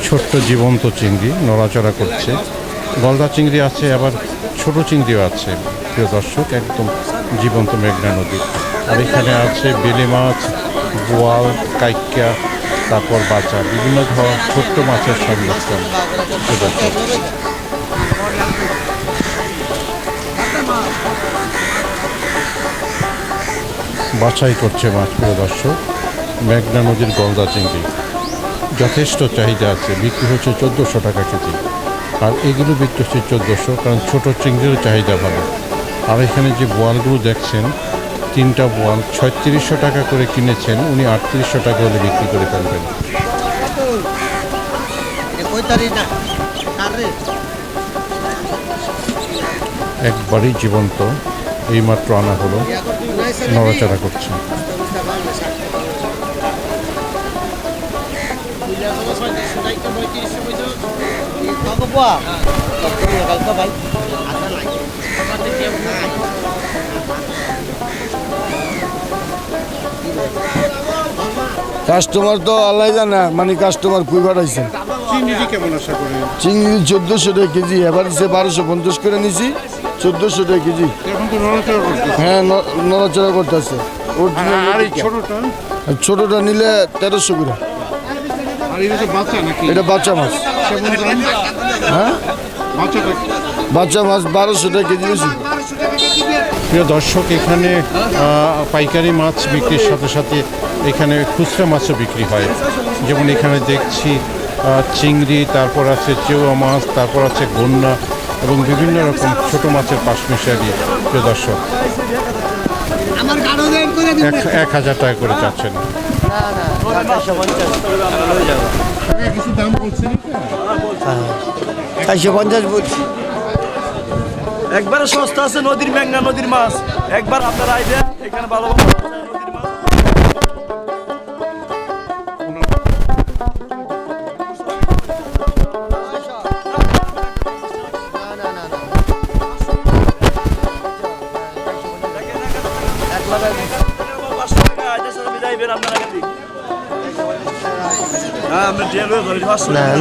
ছোট্ট জীবন্ত চিংড়ি নড়াচড়া করছে। গলদা চিংড়ি আছে, আবার ছোট চিংড়িও আছে প্রিয় দর্শক, একদম জীবন্ত মেঘনা নদী। আর এখানে আছে বেলে মাছ, বোয়াল, কাইক্কা, তারপর বাচা, বিভিন্ন ধরনের ছোট্ট মাছের সংরক্ষণ প্রিয় দর্শক। বাছাই করছে মাছ প্রিয় দর্শক। মেঘনা নদীর গলদা চিংড়ি যথেষ্ট চাহিদা আছে, বিক্রি হচ্ছে 1400 টাকা কেজি। আর এগুলো বিক্রি হচ্ছে 1400, কারণ ছোটো চিংড়িরও চাহিদা ভালো। আর এখানে যে বোয়ালগুলো দেখছেন, 3টা বোয়াল 3600 টাকা করে কিনেছেন উনি, 3800 টাকা হলে বিক্রি করে ফেলবেন। একবারই জীবন্ত, এইমাত্র আনা হলো, নড়াচড়া করছে। কাস্টমার তো আল্লাহ জানে, মানে কাস্টমার কুই বাড়াইছে। চিংড়ি কেমন আশা করেন? চিংড়ি 1400 টাকা কেজি, এবার দিচ্ছে 1250 করে নিছি, 1400 টাকা কেজি। এখন তো নড়াচড়া করছে। হ্যাঁ, নড়াচড়া করতেছে। আর এই ছোটটা? ছোটটা নিলে 1300 করে। আর এটা তো বাচ্চা নাকি? এটা বাচ্চা মাছ। কেমন দাম? হ্যাঁ, বাচ্চাটা বাচ্চা মাছ 1200 টাকা কেজি বেশি। প্রিয় দর্শক, এখানে পাইকারি মাছ বিক্রির সাথে সাথে এখানে খুচরা মাছও বিক্রি হয়। যেমন এখানে দেখছি চিংড়ি, তারপর আছে চেওয়া মাছ, তারপর আছে গন্না এবং বিভিন্ন রকম ছোট মাছের পাশমিশালি। প্রিয় দর্শক, 1000 টাকা করে চাচ্ছেন। কিছু দাম বলছেন? 450 বলছি। একবারে সস্তা আছে, নদীর মেঘনা নদীর মাছ। একবার আপনারা আইবেন, এখানে ভালো ভালো নদীর মাছ।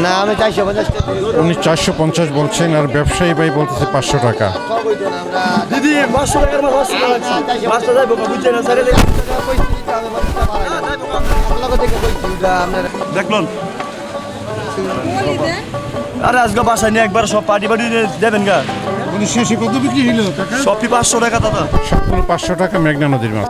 না, আমি 450 টাকা। উনি 450 বলছেন, আর ব্যবসায়ী ভাই বলতেছে 500 টাকা। দিদি 500 টাকার মাছ, 500 টাকা বুঝছে না স্যার। দেখলেন? আরে আজকে বাসায় নিয়ে একবার সব পার্টি পার্টি দেবেন গা। উনি শেষে কত বিক্রি হইল? সবই 500 টাকা দাদা। সবগুলো 500 টাকা মেঘনা নদীর মাছ।